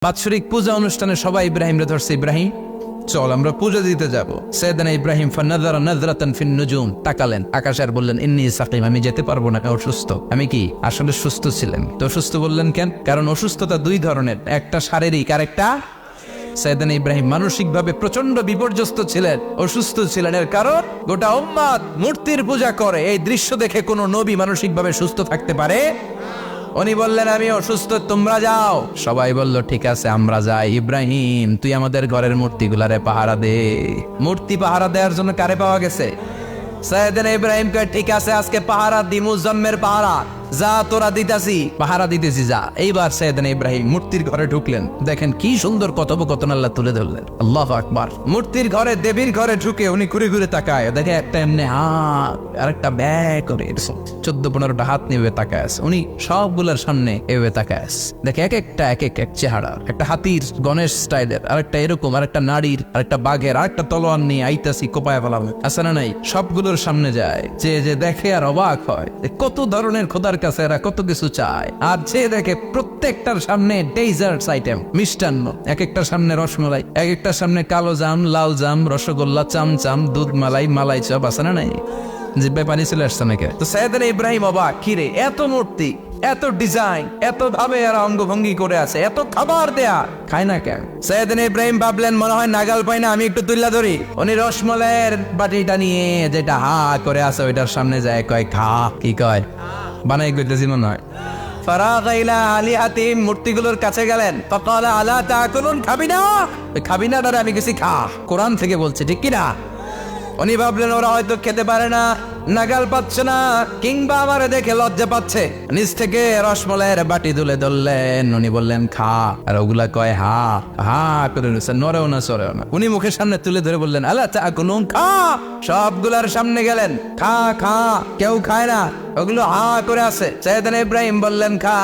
বাৎসরিক পূজা অনুষ্ঠানে সবাই ইব্রাহিমরে ধরছে, ইব্রাহিম চল আমরা পূজা দিতে যাব। সাইয়েদনা ইব্রাহিম ফানাযারা নাযরাতান ফিন নুজুম, তাকালেন আকাশে আর বললেন ইন্নী সাকিম, আমি যেতে পারবো না, আমি অসুস্থ। আমি কি আসলে সুস্থ ছিলেন? তো অসুস্থ বললেন কেন? কারণ অসুস্থতা দুই ধরনের, একটা শারীরিক আর একটা সাইয়েদনা ইব্রাহিম মানসিকভাবে প্রচন্ড বিপর্যস্ত ছিলেন, অসুস্থ ছিলেন। এর কারণ গোটা উম্মত মূর্তির পূজা করে, এই দৃশ্য দেখে কোনো নবী মানসিকভাবে সুস্থ থাকতে পারে? উনি বললেন আমি অসুস্থ, তোমরা যাও। সবাই বলল ঠিক আছে আমরা যাই। ইব্রাহিম তুই আমাদের ঘরের মূর্তিগুলারে পাহারা দে। মূর্তি পাহারা দেওয়ার জন্য কারে পাওয়া গেছে? সাইয়েদনা ইব্রাহিম কয় ঠিক আছে আজকে পাহারা দিমু, জন্মের পাহারা, যা তোরা দিতাছি, পাহারা দিতেছি যা। এইবার সাইয়েদনা ইব্রাহিম মূর্তির ঘরে ঢুকলেন। দেখেন কি সুন্দর কথোপকথন আল্লাহ তুলে ধরলেন, আল্লাহু আকবার। মূর্তির ঘরে, দেবীর ঘরে ঢুকে উনি ঘুরে ঘুরে তাকায়, দেখে একটা এমনি হাত আর একটা ব্যাগ করে 14-15টা হাত নিয়ে তাকায় আছে। উনি সবগুলোর সামনে এভাবে তাকায় আছে, দেখে এক একটা এক এক চেহারা, একটা হাতির গণেশ স্টাইলের, আরেকটা এরকম, আরেকটা নারীর, আরেকটা বাঘের, আরেকটা তলোয়ার নিয়ে আইতাছি কোপায় ফেলাম আছে না নাই। সবগুলোর সামনে যায়, যে দেখে আর অবাক হয় কত ধরনের খোদার কাছে এরা কত কিছু চায়। আর যে দেখে প্রত্যেকটার সামনে ডেজার্টস আইটেম, মিষ্টান্ন, এক একটার সামনে রসমালাই, এক একটার সামনে কালো জাম, লাল জাম, রসগোল্লা, চামচাম, দুধ মালাই, মালাই চপ আছে না নাই। জিব্বায় পানি চলে আসছে নাকি? তো সাইয়েদনা ইব্রাহিম অবাক, কিরে এত মূর্তি, এত ডিজাইন, এত ভাবে এরা অঙ্গভঙ্গি করে আছে, এত খাবার দেয়া, খায় না কেন? সাইয়েদনা ইব্রাহিম ভাবলেন মনে হয় নাগাল পাই না, আমি একটু তুল্লা ধরি। উনি রসমলাইয়ের বাটিটা নিয়ে যেটা হা করে আছে ওইটার সামনে যায়, কয় খা। কি কয়? বানাই কইতেছি মনে হয়। ফারাগা ইলা আলিহাতিহিম, মূর্তিগুলোর কাছে গেলেন। ফাকালা আলা তাকুলুন, খাবি না? খাবি না দাঁড়া, আমি কিছু খা। কোরআন থেকে বলছে, ঠিক কি না? উনি ভাবলেন ওরা হয়তো খেতে পারে না, নাগাল পাচ্ছে না, কিংবা আমারে দেখে লজ্জা পাচ্ছে। নিচ থেকে রসমলাইয়ের বাটি তুলে ধরলেন, উনি বললেন খা। আর ওগুলা কয় হা হা করে নিচ্ছে, নড়েও না সরেও না। উনি মুখের সামনে তুলে ধরে বললেন আলা তাকুলুন, খা। সবগুলার সামনে গেলেন, খা খা। কেউ খায় না, ওগুলো হা করে আছে। সাইয়েদনা ইব্রাহিম বললেন খা,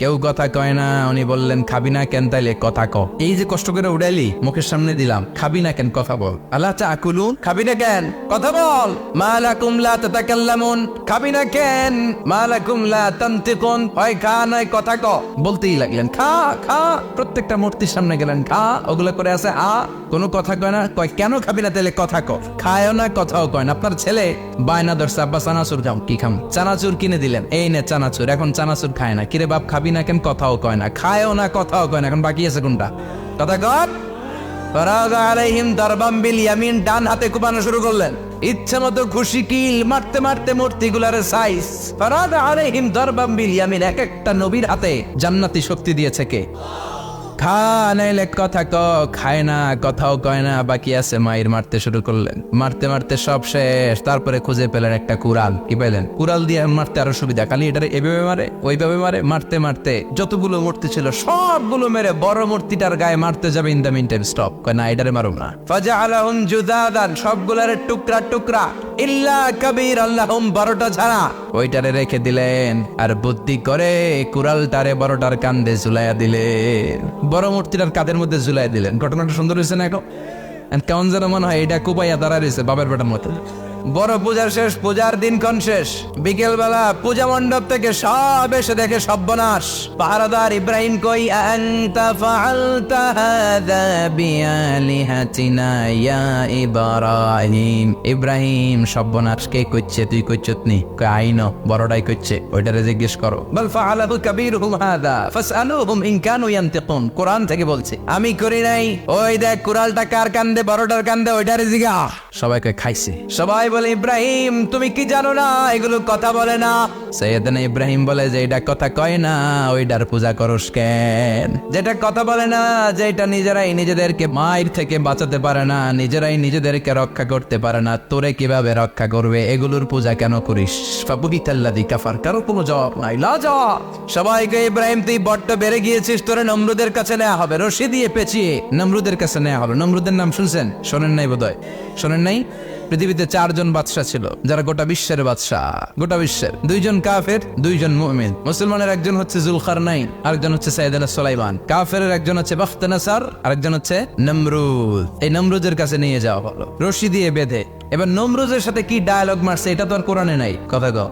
কেউ কথা কয় না। উনি বললেন খাবি না কেন? তাইলে কথা ক। এই যে কষ্ট করে উড়াইলি, মুখের সামনে দিলাম, খাবি না কেন? কথা বল। আলা তাকুলুন, খাবি না কেন? কথা বল। মা লাকুম লা তাতাকাল্লামুন, খাবি না কেন? মা লাকুম লা তানতিকুন, হয় খা নয় কথা ক। বলতেই লাগলেন খা খা। প্রত্যেকটা মূর্তির সামনে গেলেন, খা। ওগুলো করে আছে হা, কোনো কথা কয় না। কয় কেন খাবি না? তাইলে কথা ক। খায়ও না, কথাও কয় না। আপনার ছেলে বায়না ধরছে, আব্বা চানাচুর খাম। কি খাম? চানাচুর কিনে দিলেন, এই নে চানাচুর। এখন চানাচুর খায় না। কিরে বাপ খাবি না কেন? কথাও কয় না। খায়ও না, কথাও কয় না। এখন বাকি আছে কোনটা? কথা কর। ফারাগা আলাইহিম দারবাম বিল ইয়ামিন, ডান হাতে কুপানো শুরু করলেন। ইচ্ছা মতো খুশি কিল মারতে মারতে মূর্তিগুলার সাইজ। ফারাগা আলাইহিম দারবাম বিল ইয়ামিন, এক একটা নবীর হাতে জান্নাতি শক্তি দিয়েছে কে? খা নাইলে কথা ক। খায় না, কথাও কয় না, বাকি আছে মায়ের। মারতে শুরু করলেন, মারতে মারতে সব শেষ। তারপরে খুঁজে পেলেন একটা কুড়াল। কি পেলেন? কুড়াল দিয়ে মারতে আরো সুবিধা, খালি এটারে এভাবে মারে, ওইভাবে মারে। মারতে মারতে যতগুলো মূর্তি ছিল সবগুলো মেরে বড় মূর্তিটার গায়ে মারতে যাবে, in the mean time stop, কয় না এটারে মারুম না। ফাজআলাহুম জুদাদান, সবগুলারে টুকরা টুকরা, ইল্লা কাবীর আল্লাহুম, বড়টা ছাড়া ওইটারে রেখে দিলেন। আর বুদ্ধি করে কুড়ালটারে বড়টার কান্দে ঝুলাইয়া দিলেন, বড় মূর্তিটার কাঁধের মধ্যে ঝুলাই দিলেন। ঘটনাটা সুন্দর হয়েছে না? এখন কেমন যেন মনে হয় এটা কুপাইয়া দাঁড়া রয়েছে বাবার বেটার মতো। বড় পূজার শেষ, পূজার দিনক্ষণ শেষ। বিকেল বেলা পূজা মণ্ডপ থেকে সব এসে দেখে সর্বনাশ। পাহারাদার ইব্রাহিম কই, আনতা ফাআলতা হাযা বিআলিহাতিনা ইয়া ইব্রাহিম। ইব্রাহিম সর্বনাশ কে কইছে? তুই কইছতনি? কই আইনো বড়টাই কইছে, ওইটারে জিজ্ঞেস করো। বল ফাআলাহু কাবীরুহুম হাযা ফাসআলুহুম ইন কানু ইয়ানতিকুন, কোরআন থেকে বলছে, আমি করি নাই। ওই দেখ কুড়ালটা কার কান্দে? বড়টার কান্দে, ওইটারে জিগা। সবাই কই খাইছে। সবাই বলে ইব্রাহিম তুমি কি জানো না এগুলো কথা বলে না? সাইয়েদনা ইব্রাহিম বলে যে এটা কথা কয় না, ওইটার পূজা করস কেন? যেটা কথা বলে না, যেটা নিজেরাই নিজেদেরকে মায়ের থেকে বাঁচাতে পারে না, নিজেরাই নিজেদেরকে রক্ষা করতে পারে না, তোরে কিভাবে রক্ষা করবে? এগুলোর পূজা কেন করিস? ফাবুহিতাল্লাযী কাফার, কারো কোনো জবাব নাই, লাজা। সবাইকে ইব্রাহিম তুই বড্ড বেড়ে গিয়েছিস, তোরে নমরুদের কাছে নেওয়া হবে, রশি দিয়ে পেঁচিয়ে নমরুদের কাছে নেওয়া হবে। নমরুদের নাম শুনছেন? শোনেন নাই বোধহয়? শোনেন নাই? পৃথিবীতে 4 জন বাদশা ছিল, যারা গোটা বিশ্বের বাদশা। গোটা বিশ্বের 2 জন কাফের, 2 জন মুমিন। মুসলমানের একজন হচ্ছে জুলকারনাইন, আরেকজন হচ্ছে সাইয়েদনা সুলাইমান। কাফেরের একজন হচ্ছে বাখতানাসার, আরেকজন হচ্ছে নমরুদ। এই নমরুদের কাছে নিয়ে যাওয়া হলো রশি দিয়ে বেঁধে। এবার নমরুদের সাথে কি ডায়ালগ মারছে এটা তো আর কোরআনে নাই। কথা কও।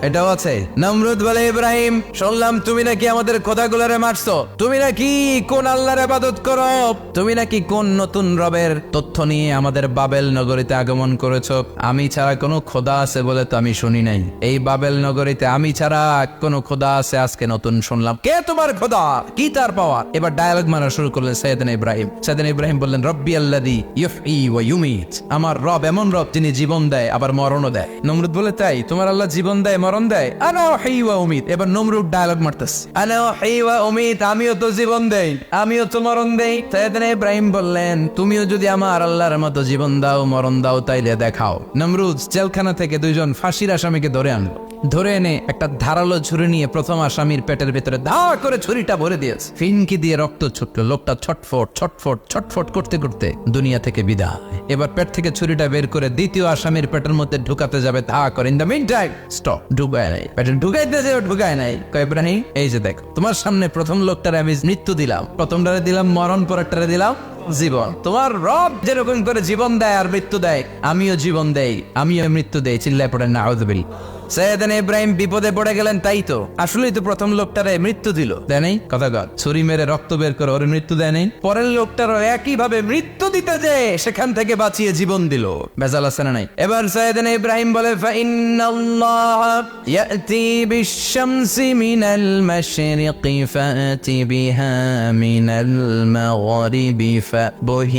এটাও আছে। নমরুদ বলে, ইব্রাহিম শুনলাম তুমি নাকি আমাদের খোদাগুলোরে মারছো, তুমি নাকি কোন আল্লাহর ইবাদত করো, তুমি নাকি কোন নতুন রবের তথ্য নিয়ে আমাদের বাবেল নগরীতে আগমন করেছো। আমি ছাড়া কোনো খোদা আছে বলে তো আমি শুনি নাই, এই বাবেল নগরীতে আমি ছাড়া কোনো খোদা আছে আজকে নতুন শুনলাম। কে তোমার খোদা, কি তার পাওয়ার? এবার ডায়ালগ মারা শুরু করলেন সাইয়েদনা ইব্রাহিম। সাইয়েদনা ইব্রাহিম বললেন, রব্বি আল্লাযী ইউহয়ী ওয়া ইউমীত, আমার রব এমন রব যিনি জীবন দেয় আবার মরণও দেয়। নমরুদ বলে, তাই তোমার আল্লাহ জীবন দেয় মরণ দেয়? আনা উহয়ী ওয়া উমীত। এবার নমরুদ ডায়ালগ মারতেছে, আনা উহয়ী ওয়া উমীত, আমিও তো জীবন দেই আমিও তো মরণ দেই। সাইয়েদনা ইব্রাহিম বললেন, তুমিও যদি আমার আল্লাহর মতো জীবন দাও মরণ দাও তাইলে দেখাও। নমরুদ জেলখানা থেকে দুইজন ফাঁসির আসামিকে ধরে আনলো। ধরে এনে একটা ধারালো ছুরি নিয়ে প্রথম আসামির পেটের ভিতরে ধা করে ছুরিটা ভরে দিয়েছে। ফিনকি দিয়ে রক্ত ছুটলো। লোকটা ছটফট ছটফট ছটফট করতে করতে দুনিয়া থেকে বিদায়। এবার পেট থেকে ছুরিটা বের করে দ্বিতীয় আসামির পেটের মধ্যে ঢুকাতে যাবে, ধা করে। In the mean time stop, ঢুকায় নাই। পেটে ঢুকাইতে যে ঢুকায় নাই। কয়, ইব্রাহিম এই যে দেখো, তোমার সামনে প্রথম লোকটারে আমি মৃত্যু দিলাম, প্রথমটারে দিলাম মরণ, পরেরটারে দিলাম জীবন। তোমার রব যেরকম করে জীবন দেয় আর মৃত্যু দেয়, আমিও জীবন দেই আমিও মৃত্যু দেই। চিল্লায় পড়েন নাউযুবিল্লাহ। সাইয়েদনা ইব্রাহিম বিপদে পড়ে গেলেন। তাই তো, আসলেই তো প্রথম লোকটারে মৃত্যু দিল, দেয় নাই? কথা কর, ছুরি মেরে রক্ত বের করে ওর মৃত্যু দেয় নাই? পরের লোকটারও একই ভাবে মৃত্যু দিতে যে সেখান থেকে বাঁচিয়ে জীবন দিল। বেজাল আছে না নাই? এবার সাইয়েদনা ইব্রাহিম বলে, ফাইন্নাল্লাহা ইয়াতি বিশ-শামসি মিনাল মাশরিকি ফাতি বিহা মিনাল মাগরিবি ফাবহিতাল্লাযী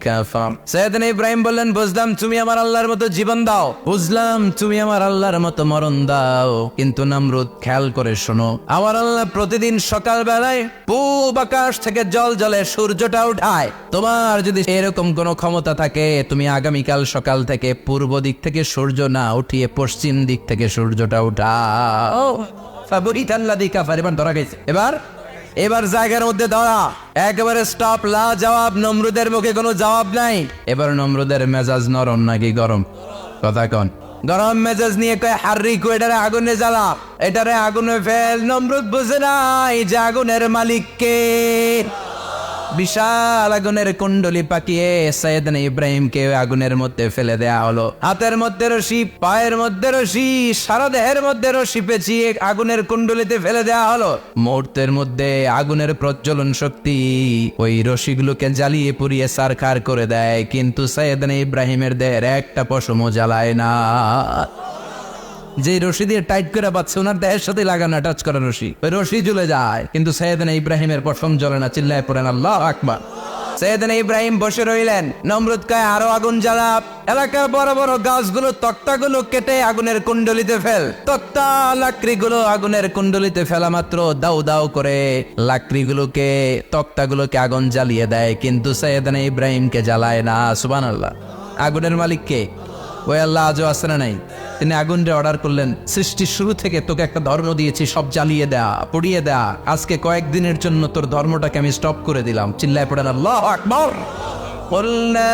কাফার। সাইয়েদনা ইব্রাহিম বললেন, বুঝলাম তুমি আমার আল্লাহর মতো জীবন দাও, বুঝলাম তুমি আমার আল্লাহর মতো মরণ দাও, কিন্তু নমরুদ খেয়াল করে শোনো, আমার আল্লাহ প্রতিদিন সকাল বেলায় পূব আকাশ থেকে জল জলে সূর্যটা উঠায়। তোমার যদি এরকম কোনো ক্ষমতা থাকে, তুমি আগামীকাল সকাল থেকে পূর্ব দিক থেকে সূর্য না উঠিয়ে পশ্চিম দিক থেকে সূর্যটা উঠাও। ফাবহিতাল্লাযী কাফার। এবার ধরা গেছে। এবার জায়গার মধ্যে ধরা, একেবারে স্টপ, লা জবাব। নমরুদের মুখে কোনো জবাব নাই। এবার নমরুদের মেজাজ নরম নাকি গরম? কথা কন। গরম মেজাজ নিয়ে কয়, হাররিকু, এটারে আগুনে জ্বালা, এটারে আগুনে ফেল। নমরুদ বুঝে নাই যে আগুনের মালিক কে। বিশাল আগুনের কুণ্ডলি পাকিয়ে সাইয়েদনা ইব্রাহিমকে আগুনের মধ্যে ফেলে দেয়া হলো। হাতের মধ্যে রশি, পায়ের মধ্যে রশি, সারা দেহের মধ্যে রশি পেঁচিয়ে আগুনের কুণ্ডলিতে ফেলে দেয়া হলো। মুহূর্তের মধ্যে আগুনের প্রজ্বলন শক্তি ওই রশিগুলোকে জ্বালিয়ে পুড়িয়ে সারখার করে দেয়, কিন্তু সাইয়েদনা ইব্রাহিমের দেহের একটা পশমও জ্বালায় না। যে রশি দিয়ে টাইট করে বাঁধছে, ওনার দেহের সাথে লাগানো টাচ করা রশি, ওই রশি জ্বলে যায়, কিন্তু সাইয়েদনা ইব্রাহিমের পশম জ্বলে না। চিল্লায় পড়েন আল্লাহু আকবার। সাইয়েদনা ইব্রাহিম বসে রইলেন। নমরুদ কয়, আরো আগুন জ্বালা, এলাকার বড় বড় গাছগুলো, তক্তাগুলো কেটে আগুনের কুণ্ডলিতে ফেল। তক্তা লাকড়িগুলো আগুনের কুণ্ডলিতে ফেলা মাত্র দাউ দাউ করে লাকড়িগুলোকে, তক্তাগুলোকে আগুন জ্বালিয়ে দেয়, কিন্তু সাইয়েদনা ইব্রাহিমকে জ্বালায় না। সুবহানাল্লাহ। আগুনের মালিক কে? ওই আল্লাহ আজও আছে না নাই? তিনি আগুনরে অর্ডার করলেন, সৃষ্টির শুরু থেকে তোকে একটা ধর্ম দিয়েছি, সব জ্বালিয়ে দেয়া, পুড়িয়ে দেয়া, আজকে কয়েকদিনের জন্য তোর ধর্মটাকে আমি স্টপ করে দিলাম। চিল্লায় পড়েন আল্লাহু আকবার। قُلْنَا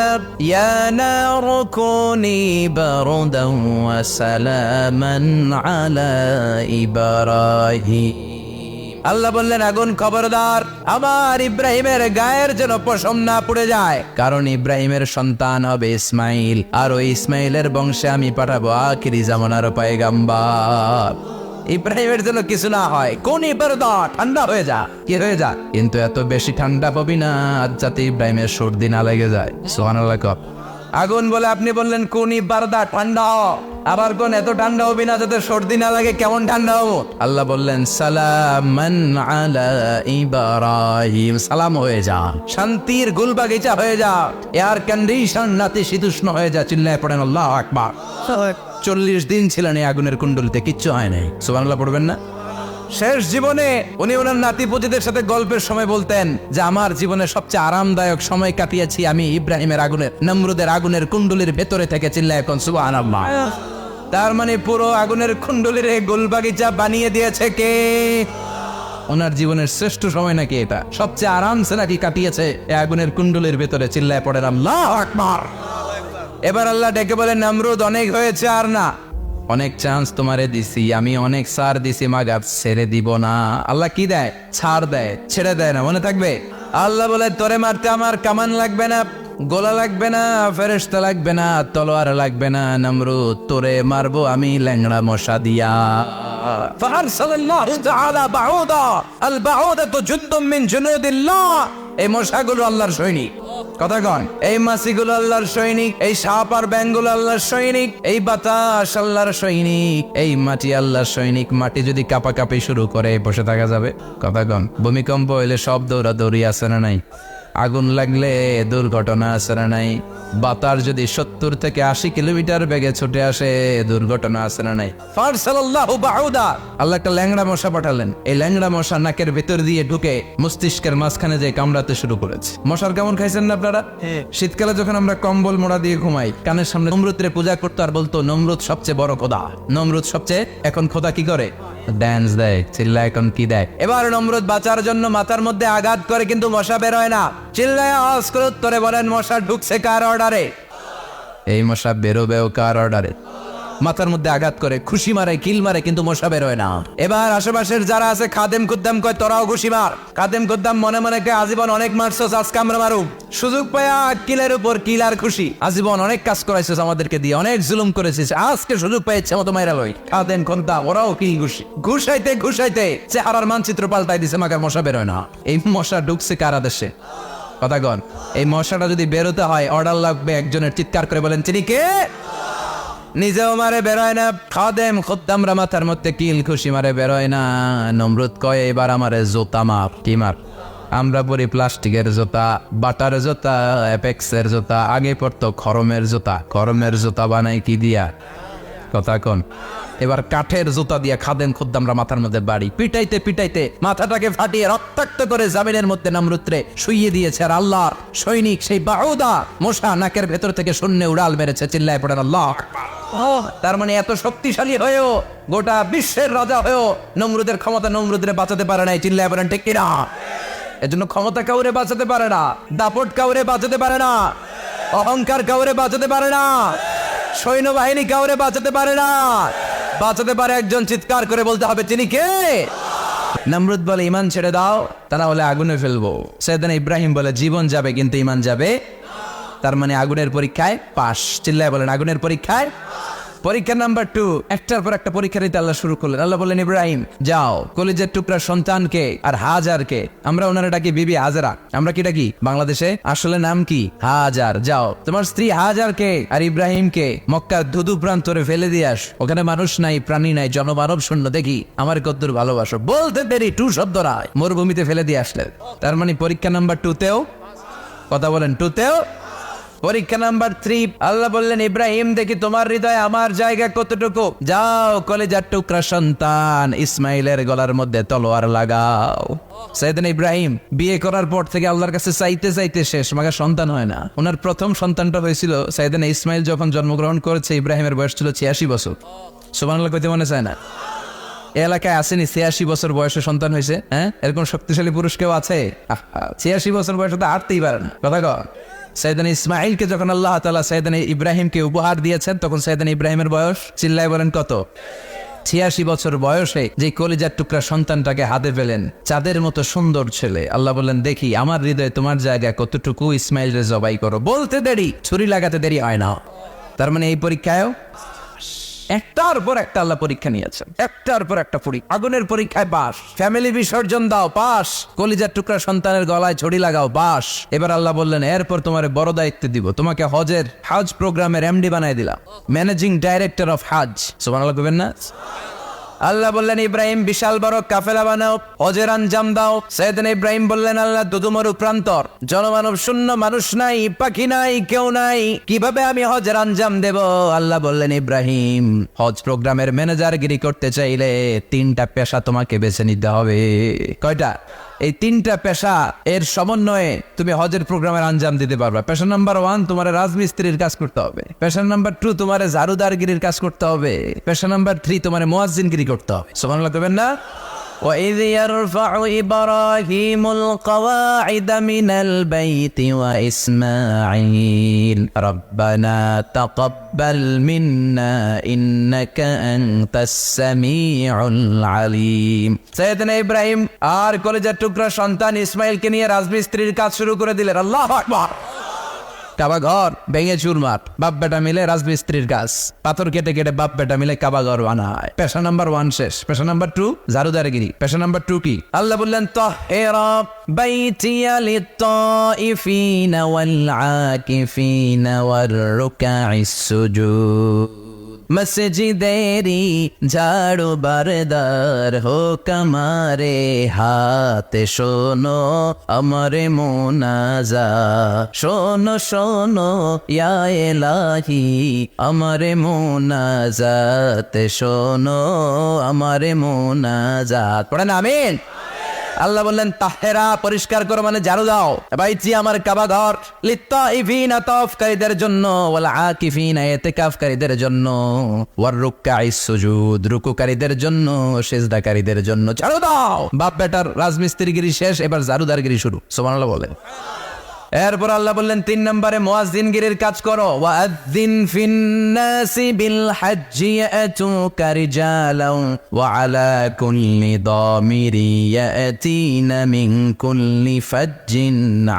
يَا نَارُ كُونِي بَرْدًا وَسَلَامًا عَلَى إِبْرَاهِيمَ। আল্লাহ বললেন, আগুন খবরদার, আমার ইব্রাহিমের গায়ের যেন পশম না পুড়ে যায়, কারণ ইব্রাহিমের সন্তান হবে ইসমাইল, আর ওই ইসমাইলের বংশে আমি পাঠাবো আখিরি জামানার পয়গম্বর। ইব্রাহিমের জন্য কিছু না হয়, কোন ইবারদা, ঠান্ডা হয়ে যা, কি হয়ে যা, কিন্তু এত বেশি ঠান্ডা পাবি না যাতে ইব্রাহিমের সর্দি না লেগে যায়। সুবহানাল্লাহ। আগুন বলে, আপনি বললেন কোন ইবারদা, ঠান্ডা হ, আবার কোন এত ঠান্ডা হবি না যাতে সর্দি না লাগে, কেমন ঠান্ডা হবো? আল্লাহ বললেন, সালামান আলা ইব্রাহিম, সালাম হয়ে যা, শান্তির গুলবাগিচা হয়ে যা, এয়ার কন্ডিশন নাতিশীতোষ্ণ হয়ে যা। চিল্লায় পড়েন আল্লাহু আকবার। 40 দিন ছিলেন এই আগুনের কুণ্ডলিতে, কিচ্ছু হয় নাই। সুবহানাল্লাহ পড়বেন না? শেষ জীবনে উনি ওনার নাতিপুতিদের সাথে গল্পের সময় বলতেন যে আমার জীবনের সবচেয়ে আরামদায়ক সময় কাটিয়েছি আমি ইব্রাহিমের আগুনের, নমরুদের আগুনের কুণ্ডলির ভেতরে থেকে। চিল্লায় এখন সুবহানাল্লাহ। তার মানে পুরো আগুনের কুণ্ডলির গোলবাগিচা বানিয়ে দিয়েছে কে? ওনার জীবনের শ্রেষ্ঠ সময় নাকি এটা, সবচেয়ে আরামসে নাকি কাটিয়েছে এই আগুনের কুণ্ডলির ভেতরে। চিল্লায় পড়েন আল্লাহু আকবার। এবার আল্লাহ ডেকে বলেন, নমরুদ অনেক হয়েছে, আর না, অনেক চান্স তোমারে দিছি আমি, অনেক ছাড় দিছি, মাগার ছেড়ে দিব না। আল্লাহ কি দেয়? ছাড় দেয়, ছেড়ে দেয় না। মনে থাকবে? আল্লাহ বলে, তোরে মারতে আমার কামান লাগবে না, গোলা লাগবে না, ফেরেশতা লাগবে না, তলোয়ার লাগবে না, নমরুদ তোরে মারবো আমি ল্যাংড়া মশা দিয়া। ফারসালাল্লাহু তাআলা বাউদা, আল বাউদাতু জুনদুম মিন জুনুদিল্লাহ। এই মশাগুলো আল্লাহর সৈনিক। কথা কন, এই মাছিগুলো আল্লাহর সৈনিক, এই সাপ আর ব্যাঙগুলো আল্লাহর সৈনিক, এই বাতাস আল্লাহর সৈনিক, এই মাটি আল্লাহর সৈনিক। মাটি যদি কাঁপাকাঁপি শুরু করে বসে থাকা যাবে? কথা কন, ভূমিকম্প হইলে সব দৌড়াদৌড়ি আছে না নাই? আগুন লাগলে দুর্ঘটনা আছে না নাই? বাতাস যদি 70 থেকে 80 কিলোমিটার বেগে ছুটে আসে দুর্ঘটনা আছে না নাই? ফারসালাল্লাহু বাউদা, আল্লাহ একটা ল্যাংড়া মশা পাঠালেন। এই ল্যাংড়া মশা নাকের ভেতর দিয়ে ঢুকে মস্তিষ্কের মাঝখানে যে কামড়াতে শুরু করেছে। মশার কেমন খাইছেন না আপনারা? শীতকালে যখন আমরা কম্বল মোড়া দিয়ে ঘুমাই, কানের সামনে নমরুদের পূজা করতো আর বলতো নমরুদ সবচেয়ে বড় খোদা, নমরুদ সবচেয়ে। এখন খোদা কি করে? ড্যান্স দেয়, চিল্লা এখন কি দেয়? এবার নমরুদ বাঁচার জন্য মাথার মধ্যে আঘাত করে, কিন্তু মশা বের হয় না। চিল্লায় আওয়াজ করে উত্তরে বলেন, মশা ঢুকছে কার অর্ডারে? এই মশা বেরোবেও কার অর্ডারে? মাথার মধ্যে আঘাত করে, খুশি মারে, কিল মারে, কিন্তু মশা বের হয় না। এবার আশেপাশের যারা আছে খাদেম খুদ্দাম কয় তোরাও খুশি মার। খাদেম খুদ্দাম মনে মনে কয় আজীবন অনেক মারছস, আজকে আমরা মারুম। সুযোগ পায়া কিলের উপর কিল আর খুশি। আজীবন অনেক কাজ করাইছিস আমাদেরকে দিয়ে, অনেক জুলুম করেছিস, আজকে সুযোগ পাই ইচ্ছা মতো মাইরা লই। খাদেম খুদ্দাম ওরাও কিল খুশি। ঘুষাইতে ঘুষাইতে চেহারার মানচিত্র পাল্টাই দিছে, মাগার মশা বের হয় না। এই মশা ঢুকছে কার আদেশে? কথা কন, এই মশাটা যদি বেরোতে হয় অর্ডার লাগবে একজনের। চিৎকার করে বলেন, তিনি কে? নিজেও মারে বেরোয় না, খাদেম খুদ্দামরা মাথার মধ্যে কিল খুশি মারে বেরোয় না। নমরুদ কয় এবার আমারে জোতা মার। কি মার? আমরা পরি প্লাস্টিকের জুতা, বাটার জুতা, অ্যাপেক্সের জুতা, আগে পড়তো খরমের জুতা। খরমের জুতা বানাই কি দিয়া? কথা কন। এবার কাঠের জুতা দিয়া খাদেম খুদ্দামরা মাথার মধ্যে বাড়ি পিটাইতে পিটাইতে মাথাটাকে ফাটিয়ে রক্তাক্ত করে জামিনের মধ্যে নমরুদরে শুইয়ে দিয়েছে। আর আল্লাহর সৈনিক সেই বাউদা মশা নাকের ভেতর থেকে শূন্যে উড়াল মেরেছে। চিল্লায় পড়েন আল্লাহ। তার মানে এত শক্তিশালী হয়েও, গোটা বিশ্বের রাজা হয়েও নমরুদের ক্ষমতা নমরুদরে বাঁচাতে পারে নাই। চিল্লায় পড়েন ঠিক কিনা? এজন্য ক্ষমতা কাউরে বাঁচাতে পারে না, দাপট কাউরে বাঁচাতে পারে না, অহংকার কাউরে বাঁচাতে পারে না, সৈন্যবাহিনী কাউরে বাঁচাতে পারে না। বাঁচাতে পারে একজন। চিৎকার করে বলতে হবে, তিনি কে? নমরুদ বলে ইমান ছেড়ে দাও, তা না হলে আগুনে ফেলবো। সাইয়েদনা ইব্রাহিম বলে জীবন যাবে কিন্তু ইমান যাবে। তার মানে আগুনের পরীক্ষায় পাস। চিল্লায় বলেন আগুনের পরীক্ষায়। পরীক্ষা নাম্বার 2, একটার পর একটা পরীক্ষা দিতে আল্লাহ শুরু করলেন। আল্লাহ বললেন, ইব্রাহিম যাও, কলিজার টুকরা সন্তানকে আর হাজারকে, আমরা ওনারা ডাকি বিবি হাজরা, আমরা কি ডাকি বাংলাদেশে? আসলে নাম কি? হাজার। যাও তোমার স্ত্রী হাজারকে আর ইব্রাহিমকে মক্কার ধুধু প্রান্তরে ফেলে দিয়ে আস। ওখানে মানুষ নাই, প্রাণী নাই, জনমানব শূন্য, দেখি আমার কদ্দুর ভালোবাসো। বলতে দেরি, 2 শব্দ নয়, মরুভূমিতে ফেলে দিয়ে আসলেন। তার মানে পরীক্ষা নাম্বার 2তেও, কথা বলেন, 2তেও। পরীক্ষা নাম্বার 3, আল্লাহ বললেন, ইব্রাহিম দেখি তোমার হৃদয়ে আমার জায়গা কতটুকু। যাও কলিজার টুকরা সন্তান ইসমাইলের গলার মধ্যে তলোয়ার লাগাও। সাইয়েদনা ইব্রাহিম বিয়ে করার পর থেকে আল্লাহর কাছে চাইতে চাইতে শেষ, মাগা সন্তান হয় না। ওনার প্রথম সন্তানটা হয়েছিল সাইয়েদনা ইসমাইল যখন জন্মগ্রহণ করেছে। ইব্রাহিমের বয়স ছিল 86 বছর। সুবহানাল্লাহ কইতে মনে চায় না? এলাকায় আসেনি 86 বছর বয়সে সন্তান হয়েছে? হ্যাঁ, এরকম শক্তিশালী পুরুষ কেউ আছে? 86 বছর বয়সে তো হাঁটতেই পারে না। কথা কর। সাইয়েদনা ইসমাইলকে যখন আল্লাহ তাআলা সাইয়েদনা ইব্রাহিমকে উপহার দিয়েছেন, তখন সাইয়েদনা ইব্রাহিমের বয়স, চিল্লায় বলেন কত? 86 বছর বয়সে যে কলিজার টুকরা সন্তানটাকে হাতে পেলেন, চাঁদের মতো সুন্দর ছেলে। আল্লাহ বললেন, দেখি আমার হৃদয়ে তোমার জায়গা কতটুকু, ইসমাইল রে জবাই করো। বলতে দেরি, ছুরি লাগাতে দেরি হয় না। তার মানে এই পরীক্ষায়ও একটার পর একটা আল্লাহ পরীক্ষা নিয়েছেন, একটার পর একটা পরীক্ষা। আগুনের পরীক্ষায় পাস, ফ্যামিলি বিসর্জন দাও পাস, কলিজার টুকরা সন্তানের গলায় ছড়ি লাগাও পাস। এবার আল্লাহ বললেন, এরপর তোমার বড় দায়িত্ব দিব, তোমাকে হজ প্রোগ্রামের এমডি বানাই দিলাম, ম্যানেজিং ডাইরেক্টর অফ হজ। সুবহানাল্লাহ কইবেন না? আল্লাহ বললেন, ইব্রাহিম বিশাল বড় কাফেলা বানাও, হজের আঞ্জাম দাও। সাইয়েদনা ইব্রাহিম বললেন, আল্লাহ দুদুমরু প্রান্তর, জনমানব শূন্য, মানুষ নাই, পাখি নাই, কেউ নাই, কিভাবে আমি হজের আঞ্জাম দেব? আল্লাহ বললেন, ইব্রাহিম হজ প্রোগ্রামের ম্যানেজারগিরি করতে চাইলে 3টা পেশা তোমাকে বেছে নিতে হবে। কয়টা? এই 3টা পেশা এর সমন্বয়ে তুমি হজের প্রোগ্রামের আঞ্জাম দিতে পারবে। পেশা নাম্বার 1, তোমার রাজমিস্ত্রির কাজ করতে হবে। পেশা নাম্বার 2, তোমার ঝাড়ুদারগিরির কাজ করতে হবে। পেশা নাম্বার 3, তোমার মুয়াজ্জিনগিরি করতে হবে। সুবহানাল্লাহ কইবেন না? وَإِذْ يَرْفَعُ إِبْرَاهِيمُ الْقَوَاعِدَ مِنَ الْبَيْتِ وَإِسْمَاعِيلُ رَبَّنَا تَقَبَّلْ مِنَّا إِنَّكَ أَنْتَ السَّمِيعُ الْعَلِيمُ। সাইয়েদনা ইব্রাহিম আর কলিজার টুকরা সন্তান ইসমাইলকে নিয়ে রাজমিস্ত্রির কাজ শুরু করে দিলেন। আল্লাহু আকবার। কাবা ঘর ভেঙে চুরমার, বাপ বেটা মিলে রাজমিস্ত্রির কাজ, পাথর কেটে কেটে বাপ বেটা মিলে কাবা ঘর বানায়। পেশা নাম্বার 1 শেষ। পেশা নাম্বার 2 জারুদারগিরি। পেশা নাম্বার 2 কি? আল্লাহ বললেন তাহিরা বাইতিয়া লিত্তাইফিনা ওয়াল আকিফিনা ওয়ার রুকাইস সুজুদ। মসজিদেরি ঝাড়ু বারদার হোক আমারে হাতে, শোনো আমারে মোনাজা, শোনো শোনো ইয়া এলাহি আমারে মোনাজাত, শোনো আমারে মোনাজাত। পড়েন আমিন। আল্লাহ বললেন তাহেরা পরিষ্কার করো মানে ঝাড়ু দাও, বাইতি আমার কাবা ঘর, লিত্তাইফিনা তাওয়াফকারীদের জন্য, ওয়াল আকিফিনা ইতিকাফকারীদের জন্য, ওয়ার রুকআইস সুজুদ রুকুকারীদের জন্য, সিজদাকারীদের জন্য ঝাড়ু দাও। বাপ বেটার রাজমিস্ত্রিগিরি শেষ, এবার ঝাড়ুদারগিরি শুরু। সুবহানাল্লাহ বলেন। এরপর আল্লাহ বললেন 3 নম্বরে মুয়াজ্জিনগিরির কাজ করো। ওয়াআযিন ফিন্নাসি বিল হাজ্জি ইয়াতুকা রিজালান ওয়া আলা কুল্লি দামিরি ইয়াতিনা মিন কুল্লি ফাজ্জিন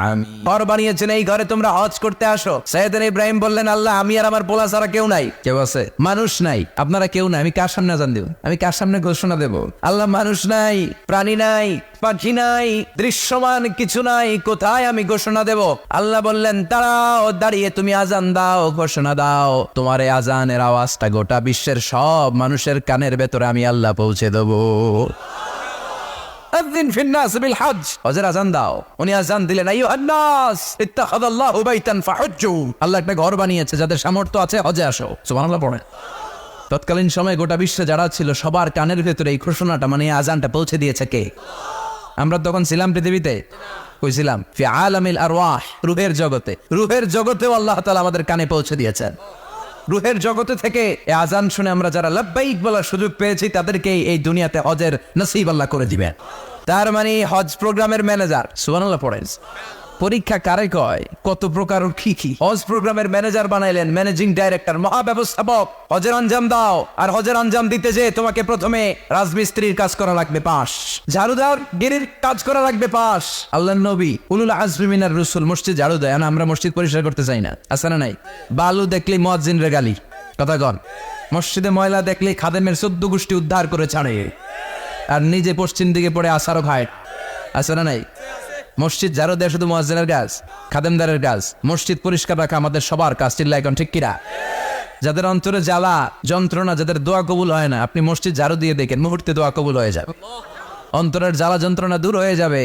আমিক। ঘর বানিয়েছেন, এই ঘরে তোমরা হজ করতে আসো। সাইয়েদনা ইব্রাহিম বললেন আল্লাহ আমি আর আমার পোলা ছাড়া কেউ নাই। কেউ আছে? মানুষ নাই, আপনারা কেউ নাই, আমি কার সামনে আযান দেব? আমি কার সামনে ঘোষণা দেব? আল্লাহ মানুষ নাই, প্রাণী নাই, পাখি নাই, দৃশ্যমান কিছু নাই, কোথায় আমি ঘোষণা দেব? আল্লাহ বললেন দাঁড়াও, দাঁড়িয়ে তুমি আজান দাও, ঘোষণা দাও। তোমার এই আজানের আওয়াজটা গোটা বিশ্বের সব মানুষের কানের ভেতরে আমি আল্লাহ পৌঁছে দেবো। আযিন ফিন্নাস বিল হজ, হজের আজান দাও। উনি আজান দিলেন আইয়ুহান নাস ইত্তাখাযাল্লাহু বাইতান ফাহুজ্জু। আল্লাহ একটা ঘর বানিয়েছে, যাদের সামর্থ্য আছে হজে আসো। সুবহানাল্লাহ পড়ে। তৎকালীন সময়ে গোটা বিশ্বে যারা ছিল সবার কানের ভেতরে এই ঘোষণাটা মানে আজানটা পৌঁছে দিয়েছে কে? আমরা তখন ছিলাম পৃথিবীতে, কইছিলাম ফি আলামিল আরওয়াহ, রূহের জগতে। রূহের জগতেও আল্লাহ তাআলা আমাদের কানে পৌঁছে দিয়েছেন। রূহের জগতে থেকে এই আজান শুনে আমরা যারা লাব্বাইক বলার সুযোগ পেয়েছি তাদেরকে এই দুনিয়াতে হজের নসিব আল্লাহ করে দিবেন। তার মানে হজ প্রোগ্রামের ম্যানেজার। সুবহানাল্লাহ পড়েন। পরীক্ষা কারে কয়? কত প্রকার কি কি। হজ প্রোগ্রামের ম্যানেজার বানাইলেন, ম্যানেজিং ডাইরেক্টর, মহাব্যবস্থাপক। হজের আঞ্জাম দাও, আর হজের আঞ্জাম দিতে যে তোমাকে প্রথমে রাজমিস্ত্রির কাজ করা লাগবে 5, ঝাড়ুদার গিরির কাজ করা লাগবে 5। আল্লাহর নবী উলুল আজমি মিনার রাসূল মসজিদ ঝাড়ু দেয়, না আমরা মসজিদ পরিষ্কার করতে চাই না, আছে না নাই? বালু দেখলেই মুয়াজ্জিনের গালি, কথা কন। মসজিদে ময়লা দেখলেই খাদেমের 14 গোষ্ঠী উদ্ধার করে ছাড়ে, আর নিজে পশ্চিম দিকে পড়ে আসারও খায়, আছে না নাই? মসজিদ ঝাড়ু দেয়া শুধু মুয়াজ্জিনের কাজ, খাদেমদারের কাজ। মসজিদ পরিষ্কার রাখা আমাদের সবার কাজ। চিল্লায় এখন ঠিক কিনা? যাদের অন্তরে জ্বালা যন্ত্রণা, যাদের দোয়া কবুল হয় না, আপনি মসজিদ ঝাড়ু দিয়ে দেখেন মুহূর্তে দোয়া কবুল হয়ে যাবে। অন্তরের জ্বালা যন্ত্রণা দূর হয়ে যাবে,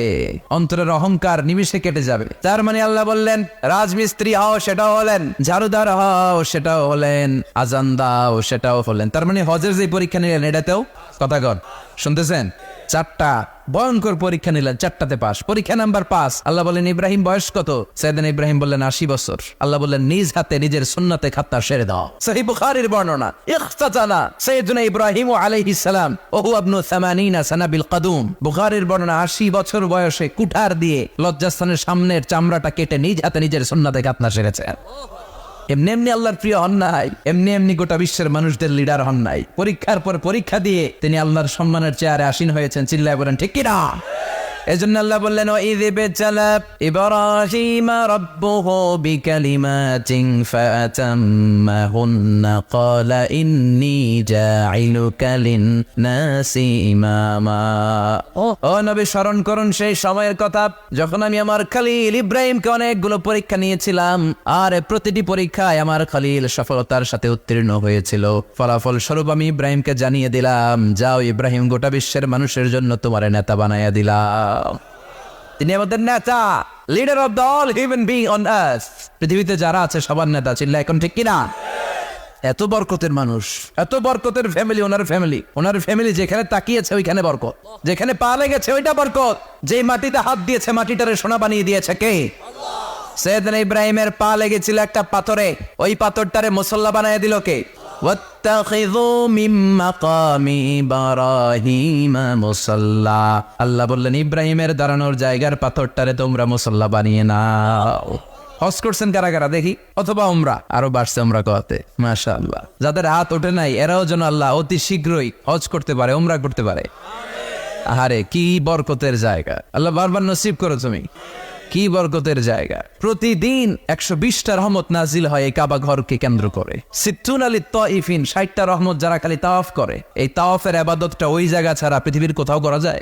অন্তরের অহংকার নিমিষে কেটে যাবে। তার মানে আল্লাহ বললেন রাজমিস্ত্রি হও, সেটাও হলেন, ঝাড়ুদার হও, সেটাও হলেন, আজান দাও, সেটাও হলেন। তার মানে হজের যে পরীক্ষা নিলেন এটাতেও, কথা কন, শুনতেছেন? 4টা ভয়ঙ্কর পরীক্ষা নিলেন, 4টাতে পাস। পরীক্ষা নাম্বার 5। আল্লাহ বললেন ইব্রাহিম বয়স কত? সাইয়েদনা ইব্রাহিম বললেন 80 বছর। আল্লাহ বললেন নিজ হাতে নিজের সুন্নতে খাত্তা সেরে দাও। সহিহ বুখারীর বর্ণনা, ইখতাতানা সাইয়েদনা ইব্রাহিম আলাইহিস সালাম ওয়া হুয়া ইবনু 80 সানা বিল কদুম। বুখারীর বর্ণনা 80 বছর বয়সে কুঠার দিয়ে লজ্জাস্থানের সামনের চামড়াটা কেটে নিজ হাতে নিজের সুন্নতে খাত্তা সেরেছেন। এমনি এমনি আল্লাহর প্রিয় হন নাই, এমনি এমনি গোটা বিশ্বের মানুষদের লিডার হন নাই। পরীক্ষার পর পরীক্ষা দিয়ে তিনি আল্লাহর সম্মানের চেয়ারে আসীন হয়েছেন। চিল্লায় বলেন ঠিক কিনা? এজন্য আল্লাহ বললেন ওয়াইয ইবতালা ইব্রাহিমা রাব্বুহু বিকালিমাতিন ফাতাম্মাহুন্না ক্বালা ইন্নী জাঈলুকা লিন-নাসি ইমামা। ও নবী স্মরণ করুন সেই সময়ের কথা যখন আমি আমার খলিল ইব্রাহিমকে অনেকগুলো পরীক্ষা নিয়েছিলাম, আর প্রতিটি পরীক্ষায় আমার খলিল সফলতার সাথে উত্তীর্ণ হয়েছিল। ফলাফল স্বরূপ আমি ইব্রাহিমকে জানিয়ে দিলাম, যাও ইব্রাহিম, গোটা বিশ্বের মানুষের জন্য তোমার নেতা বানাইয়া দিলাম। তিনি আমাদের নেতা, leader of the all human being on earth. পৃথিবীতে যারা আছে সবার নেতা। চিল্লা এখন ঠিক কিনা? এত বরকতের মানুষ, এত বরকতের ফ্যামিলি, ওনার ফ্যামিলি যেখানে তাকিয়েছে ওইখানে বরকত, যেখানে পা লেগেছে ওইটা বরকত, যে মাটিতে হাত দিয়েছে মাটিটারে সোনা বানিয়ে দিয়েছে কে? সাইয়েদনা ইব্রাহিমের পা লেগেছিল একটা পাথরে, ওই পাথরটারে মুসল্লা বানিয়ে দিল কে? ওয়াত্তাখিযু মিন মাকামি ইব্রাহিমা মুসাল্লা। আল্লাহ বললেন ইব্রাহিমের দাঁড়ানোর জায়গার পাথরটারে তোমরা মুসল্লা বানিয়ে নাও। হজ করছেন কারা কারা দেখি, অথবা উমরা, আরো বাড়ছে উমরা করতে, মাশাআল্লাহ। যাদের হাত ওঠে নাই এরাও যেন আল্লাহ অতি শীঘ্রই হজ করতে পারে, উমরা করতে পারে। আহারে কি বরকতের জায়গা, আল্লাহ বারবার নসিব করো তুমি। কি বরকতের জায়গা। প্রতিদিন 120টা রহমত নাজিল হয় এই কাবা ঘরকে কেন্দ্র করে। সিত্তুন আলী তাইফিন, 60টা রহমত যারা খালি তাওয়াফ করে। এই তাওয়াফের ইবাদতটা ওই জায়গা ছাড়া পৃথিবীর কোথাও করা যায়?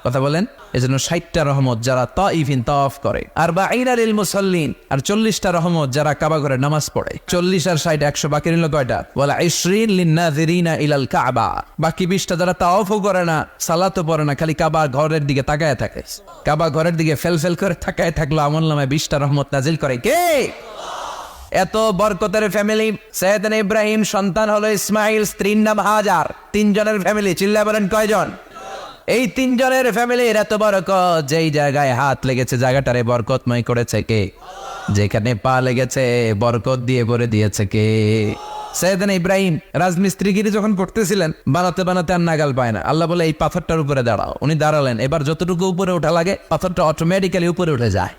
কথা বলেন। এজন্য 60টা রহমত যারা তাইফিন তাওয়াফ করে, আর বাঈনা লিল মুসাল্লিন, আর 40টা রহমত যারা কাবা ঘরে নামাজ পড়ে। 40 আর 60 100, বাকি রইল কয়টা? ওয়ালা 20 লিন-নাযিরিনা ইলাল কাবা। বাকি 20টা যারা তাওয়াফও করে না, সালাতও পড়ে না, খালি কাবা ঘরের দিকে তাকায় থাকে। কাবা ঘরের দিকে ফেল করে তাকায় থাকলো, আমলনামায় 20টা রহমত নাজিল করে কে? এত বরকতের ফ্যামিলি। সাইয়েদনা ইব্রাহিম সন্তান হলো ইসমাইল, স্ত্রীর নাম হাজার। 3 জনের ফ্যামিলি। চিল্লা বলেন কয়জন? এই 3 জনের ফ্যামিলির এত বরকত, যেই জায়গায় হাত লেগেছে জায়গাটারে বরকতময় করেছে কে? যেখানে পা লেগেছে বরকত দিয়ে ভরে দিয়েছে কে? সাইয়েদনা ইব্রাহিম রাজমিস্ত্রিগিরি যখন করতেছিলেন, বানাতে বানাতে আর নাগাল পায় না। আল্লাহ বলে এই পাথরটার উপরে দাঁড়াও। উনি দাঁড়ালেন। এবার যতটুকু উপরে ওঠা লাগে পাথরটা অটোমেটিক্যালি উপরে উঠে যায়,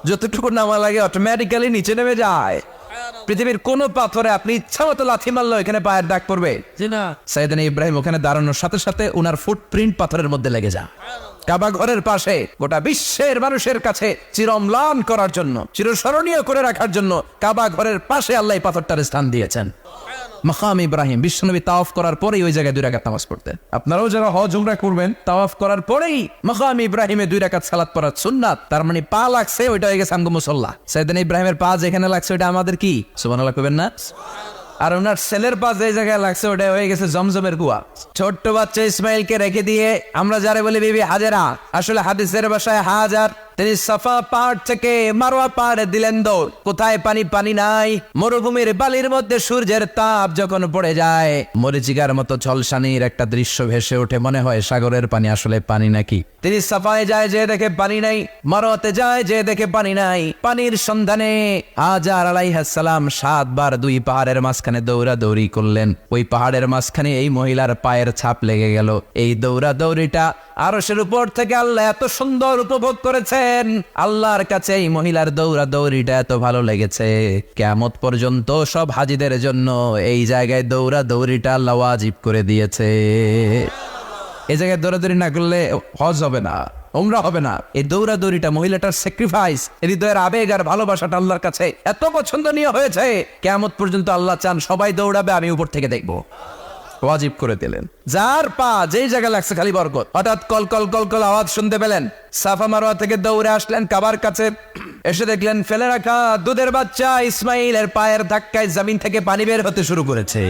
যতটুকু নামা লাগে অটোমেটিক্যালি নিচে নেমে যায়। পৃথিবীর কোন পাথরে আপনি ইচ্ছা মতো লাথি মারলো এখানে পায়ের দাগ পড়বে না। সাইয়েদনা ইব্রাহিম ওখানে দাঁড়ানোর সাথে সাথে উনার ফুটপ্রিন্ট পাথরের মধ্যে লেগে যায়। কাবা ঘরের পাশে গোটা বিশ্বের মানুষের কাছে চিরম্লান করার জন্য, চিরস্মরণীয় করে রাখার জন্য কাবা ঘরের পাশে আল্লাহ পাথরটার স্থান দিয়েছেন। মাকাম ইব্রাহিম। বিশ্বনবী তাওয়াফ করার পরেই ওই জায়গায় 2 রাকাত নামাজ পড়তেন। আপনারাও যারা হজ উমরা করবেন, তাওয়াফ করার পরেই মাকাম ইব্রাহিমে 2 রাকাত সালাত পড়া সুন্নাত। তার মানে পা লাগছে, ওইটা হয়ে গেছে আমগো মুসাল্লা। সাইয়েদনা ইব্রাহিমের পা যেখানে লাগছে ওইটা আমাদের কি? সুবহানাল্লাহ কইবেন না? আর ওনার ছেলের পা যে জায়গায় লাগছে ওটা হয়ে গেছে জমজমের কুয়া। ছোট্ট বাচ্চা ইসমাইলকে রেখে দিয়ে আমরা যারা বলি বিবি হাজেরা, আসলে হাদিসের ভাষায় হাজার, তিনি সাফা পাহাড় থেকে মারওয়া পাহাড়ে দিলেন দৌড়। কোথায় পানি? পানি নাই। মরুভূমির বালির মধ্যে সূর্যের তাপ যখন পড়ে যায়, মরিচিকার মতো ঝলসানির একটা দৃশ্য ভেসে ওঠে, মনে হয় সাগরের পানি, আসলে পানি নাকি। তিনি সাফায় যায়, যে দেখে পানি নাই। মারওয়াতে যায়, যে দেখে পানি নাই। পানির সন্ধানে হাজার আলাইহিস সালাম 7 বার 2 পাহাড়ের মাঝখানে দৌড়াদৌড়ি করলেন। ওই পাহাড়ের মাঝখানে এই মহিলার পায়ের ছাপ লেগে গেল। এই দৌড়াদৌড়িটা আরশের উপর থেকে আল্লাহ এত সুন্দর উপভোগ করেছেন। আল্লাহর কাছে এই মহিলার দৌড়াদৌড়িটা এত ভালো লেগেছে, কিয়ামত পর্যন্ত সব হাজিদের জন্য এই জায়গায় দৌড়াদৌড়িটা আল্লাহ ওয়াজিব করে দিয়েছে। এই জায়গায় দৌড়াদৌড়ি না করলে হজ হবে না, উমরা হবে না। এই দৌড়াদৌড়িটা, মহিলাটার স্যাক্রিফাইস, হৃদয়ের আবেগ আর ভালোবাসাটা আল্লাহর কাছে এত পছন্দনীয় হয়েছে, কিয়ামত পর্যন্ত আল্লাহ চান সবাই দৌড়াবে, আমি উপর থেকে দেখবো। ওয়াজিব করে দিলেন। যার পা যেই জায়গায় লাগছে খালি বরকত। হঠাৎ কল কল কল কল আওয়াজ শুনতে পেলেন। সাফা মারওয়া থেকে দৌড়ে আসলেন কাবার কাছে। এসে দেখলেন ফেলে রাখা দুধের বাচ্চা ইসমাইলের পায়ের ধাক্কায় জমিন থেকে পানি বের হতে শুরু করেছে।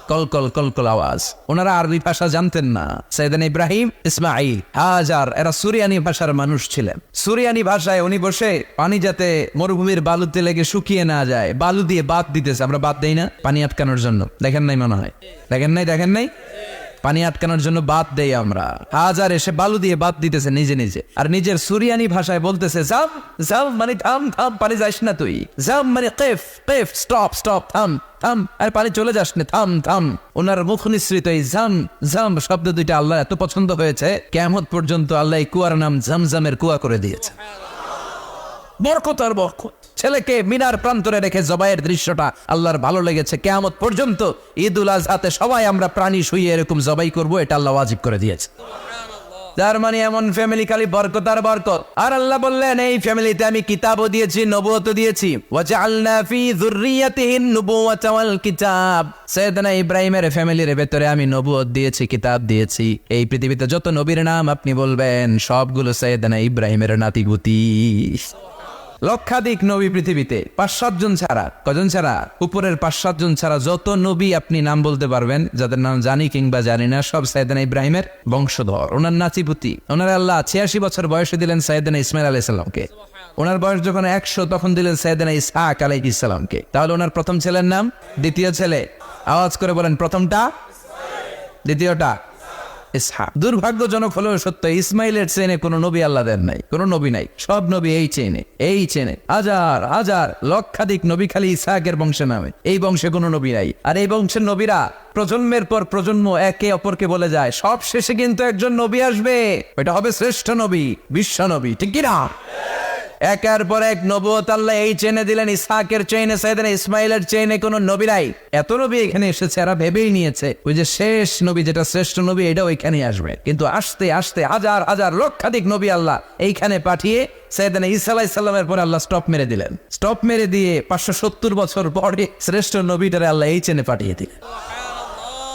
কল কল কল কল আওয়াজ। ওনারা আরবি ভাষা জানতেন না। সাইয়েদনা ইব্রাহিম, ইসমাইল, হাজার এরা সুরিয়ানি ভাষার মানুষ ছিলেন। সুরিয়ানি ভাষায় উনি বসে পানি যাতে মরুভূমির বালুতে লেগে শুকিয়ে না যায়, বালু দিয়ে বাঁধ দিতেছে। আমরা বাঁধ দেই না পানি আটকানোর জন্য? দেখেন নাই মনে হয়? দেখেন নাই? পানি আটকানোর জন্য বাদ দেই আমরা। হাজার এসে বালু দিয়ে বাদ দিতেছে নিজে নিজে, আর নিজের সুরিয়ানি ভাষায় বলতেছে জাম জাম, মানে থাম থাম, পানি যাস না তুই। জাম মানে কেফ কেফ, স্টপ স্টপ, থাম থাম, আর পানি চলে যাস না, থাম থাম। ওনার মুখ নিঃসৃত এই জাম জাম শব্দ দুইটা আল্লাহ এত পছন্দ হয়েছে, কিয়ামত পর্যন্ত আল্লাহ এই কুয়ার নাম জামজামের কুয়া করে দিয়েছে। বরকত আর বরকত। ছেলেকে মিনার প্রান্তরে রেখে জবাইয়ের দৃশ্যটা আল্লাহর ভালো লেগেছে। কিয়ামত পর্যন্ত ঈদুল আজহাতে সবাই আমরা প্রাণী শুয়ে এরকম জবাই করব, এটা আল্লাহ ওয়াজিব করে দিয়েছে। তার মানে এমন ফ্যামিলি খালি বরকত আর বরকত। আর আল্লাহ বললেন এই ফ্যামিলিতে আমি কিতাবও দিয়েছি, নবুয়তও দিয়েছি। ওয়াজআলনা ফি যুররিয়াতিহিন নুবুওয়াতা ওয়াল কিতাব। সাইয়েদনা ইব্রাহিমের ফ্যামিলির ভেতরে আমি নবুয়ত দিয়েছি, কিতাব দিয়েছি। এই পৃথিবীতে যত নবীর নাম আপনি বলবেন সবগুলো সাইয়েদনা ইব্রাহিমের নাতিগুতি। লক্ষাধিক নবী পৃথিবীতে, 5-7 জন ছাড়া। কজন ছাড়া? উপরের 5-7 জন ছাড়া যত নবী আপনি নাম বলতে পারবেন, যাদের নাম জানি কিংবা জানি না, সব সাইয়েদনা ইব্রাহিমের বংশধর, ওনার নাতিপুতি। ওনার আল্লাহ 86 বছর বয়সে দিলেন সাইয়েদনা ইসমাইল আলাইহিস সালামকে। ওনার বয়স যখন 100 তখন দিলেন সাইয়েদনা ইসহাক আলাইহিস সালামকে। তাহলে ওনার প্রথম ছেলের নাম? দ্বিতীয় ছেলে আওয়াজ করে বলেন, প্রথমটা, দ্বিতীয়টা ইসহাক। দুর্ভাগ্যজনক হলেও সত্য, ইসমাইলের চেনে কোনো নবী আল্লাহ দেন নাই, কোনো নবী নাই। সব নবী এই চেনে হাজার হাজার লক্ষাধিক নবী খালি ইসহাকের বংশে নামে। এই বংশে কোনো নবী নাই। আর এই বংশের নবীরা প্রজন্মের পর প্রজন্ম একে অপরকে বলে যায়, সব শেষে কিন্তু একজন নবী আসবে, ওইটা হবে শ্রেষ্ঠ নবী, বিশ্ব নবী, ঠিক কিনা? একের পর এক নবুয়ত আল্লাহ এই চেনে দিলেন। ইসহাকের চেইনে, সাইয়েদনা ইসমাইলের চেইনে কোনো নবী নাই। এত নবী এখানে এসেছে, এরা ভেবেই নিয়েছে ওই যে শেষ নবী, যেটা শ্রেষ্ঠ নবী, এটাও এখানে আসবে। কিন্তু আস্তে আস্তে হাজার হাজার লক্ষাধিক নবী আল্লাহ এইখানে পাঠিয়ে সাইয়েদনা ঈসা আলাইহিস সালামের পরে আল্লাহ স্টপ মেরে দিলেন। স্টপ মেরে দিয়ে 570 বছর পরে শ্রেষ্ঠ নবীটারে আল্লাহ এই চেনে পাঠিয়ে দিলেন।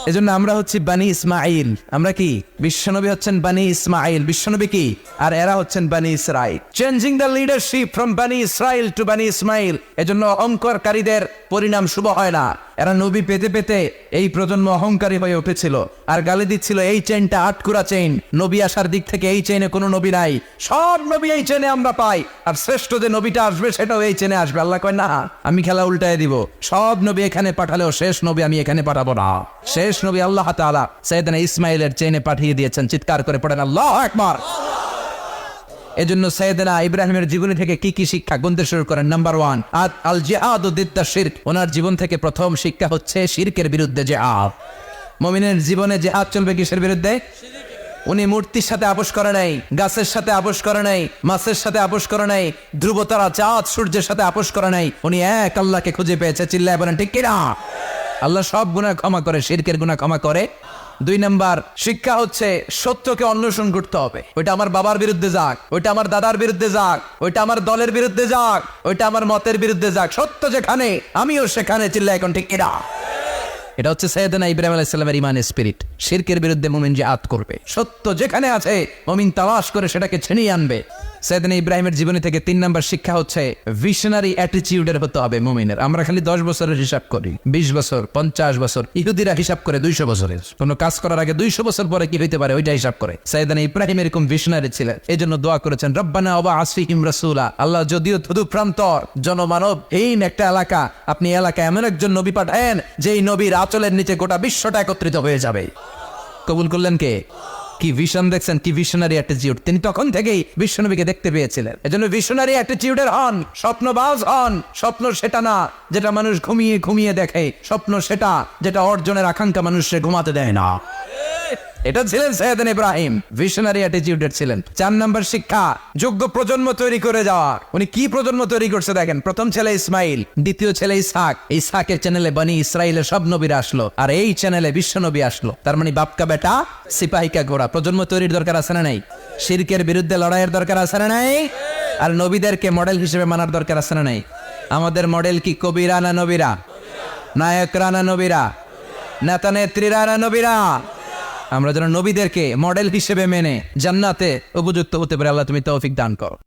এজন্য আমরা হচ্ছি বানি ইসমাইল। আমরা কি? বিশ্বনবী হচ্ছেন বানি ইসমাইল, বিশ্বনবী কি? আর এরা হচ্ছেন বানি Israil. Changing the leadership from বানি ইসরাইল টু বানি ইসমাইল। এজন্য অহংকারীদের পরিণাম শুভ হয় না। এরা নবী পেতে পেতে এই প্রজন্ম অহংকারী হয়ে উঠেছিল আর গালি দিচ্ছিল এই চেইনটা আটকুরা চেইন, নবী আসার দিক থেকে এই চেইনে কোনো নবী নাই, সব নবী এই চেইনে আমরা পাই, আর শ্রেষ্ঠ যে নবীটা আসবে সেটাও এই চেইনে আসবে। আল্লাহ কয় না, আমি খেলা উল্টায় দিব, সব নবী এখানে পাঠালেও শেষ নবী আমি এখানে পাঠাবো না। শেষ নবী আল্লাহ তাআলা সাইয়েদনা ইসমাইলের চেইনে পাঠিয়ে দিয়েছেন। চিৎকার করে পড়েন আল্লাহু আকবার। এজন্য সাইয়েদনা ইব্রাহিমের জীবনী থেকে কি কি শিক্ষা গুনতে শুরু করেন? নাম্বার 1, আল জিহাদু দিদ্দা শিরক। ওনার জীবন থেকে প্রথম শিক্ষা হচ্ছে শিরকের বিরুদ্ধে জিহাদ। মুমিনের জীবনে জিহাদ চলবে কিসের বিরুদ্ধে? উনি মূর্তির সাথে আপোষ করে নাই, গাছের সাথে আপোষ করে নাই, মাছের সাথে আপোষ করে নাই, ধ্রুবতারা, চাঁদ, সূর্যের সাথে আপোষ করে নাই। উনি এক আল্লাহকে খুঁজে পেয়েছে। চিল্লায় বলেন ঠিক কিনা? আল্লাহ সব গুনাহ ক্ষমা করে, শিরকের গুনাহ ক্ষমা করে। 2 নাম্বার শিক্ষা হচ্ছে সত্যকে অন্বেষণ করতে হবে। ওইটা আমার বাবার বিরুদ্ধে যাক, ওইটা আমার দাদার বিরুদ্ধে যাক, ওইটা আমার দলের বিরুদ্ধে যাক, ওইটা আমার মতের বিরুদ্ধে যাক, সত্য যেখানে আমিও সেখানে। চিল্লায় এখন ঠিক কিনা? এটা হচ্ছে সাইয়েদনা ইব্রাহিম আলাইহিস সালামের ইমানের স্পিরিট। শিরকের বিরুদ্ধে মুমিন জিহাদ করবে। সত্য যেখানে আছে মুমিন তালাশ করে সেটাকে ছিনিয়ে আনবে। সাইয়েদনা ইব্রাহিমের জীবনী থেকে 3 নাম্বার শিক্ষা হচ্ছে ভিশনারি অ্যাটিটিউডের হতে হবে মুমিনের। আমরা খালি 10 বছরের হিসাব করি, 20 বছর, 50 বছর। ইহুদিরা হিসাব করে 200 বছরের। কোনো কাজ করার আগে 200 বছর পরে কি হইতে পারে ওইটা হিসাব করে। সাইয়েদনা ইব্রাহিম এরকম ভিশনারি ছিলেন। এই জন্য দোয়া করেছেন, রব্বানা ওয়াবআস ফীহিম রাসূলা। আল্লাহ যদিও ধুধু প্রান্তর জনমানবহীন একটা এলাকা, আপনি এলাকায় এমন একজন নবী পাঠায়েন যেই নবীর আঁচলের নিচে গোটা বিশ্বটা একত্রিত হয়ে যাবে। কবুল করলেন কে? কি ভিশন দেখছেন, কি ভিশনারি অ্যাটিটিউড। তিনি তখন থেকেই বিশ্বনবীকে দেখতে পেয়েছিলেন। এজন্য ভিশনারি অ্যাটিটিউডের হন, স্বপ্নবাজ হন। স্বপ্ন সেটা না যেটা মানুষ ঘুমিয়ে ঘুমিয়ে দেখে, স্বপ্ন সেটা যেটা অর্জনের আকাঙ্ক্ষা মানুষকে ঘুমাতে দেয় না। এটা ছিলেন সাইয়েদনা ইব্রাহিম, ভিশনারি অ্যাটিটিউডের ছিলেন। 4 নাম্বার শিক্ষা, যোগ্য প্রজন্ম তৈরি করে যাওয়ার। উনি কি প্রজন্ম তৈরি করছে দেখেন। প্রথম ছেলে ইসমাইল, দ্বিতীয় ছেলে ইসহাক। ইসহাকের চ্যানেলে বানি ইসরাইলের সব নবীরা আসলো, আর এই চ্যানেলে বিশ্ব নবী আসলো। তার মানে বাপকা বেটা সিপাহিকা ঘোড়া। প্রজন্ম তৈরির দরকার আছে না নাই? শিরকের বিরুদ্ধে লড়াইয়ের দরকার আছে না নাই? আর নবীদেরকে মডেল হিসেবে মানার দরকার আছে না নাই? আমাদের মডেল কি কবিরা না নবীরা? নায়করা না নবীরা? নেতা নেত্রীরা না নবীরা? আমরা যেন নবীদেরকে মডেল হিসেবে মেনে জান্নাতে উপযুক্ত হতে পারে। আল্লাহ তুমি তৌফিক দান করো।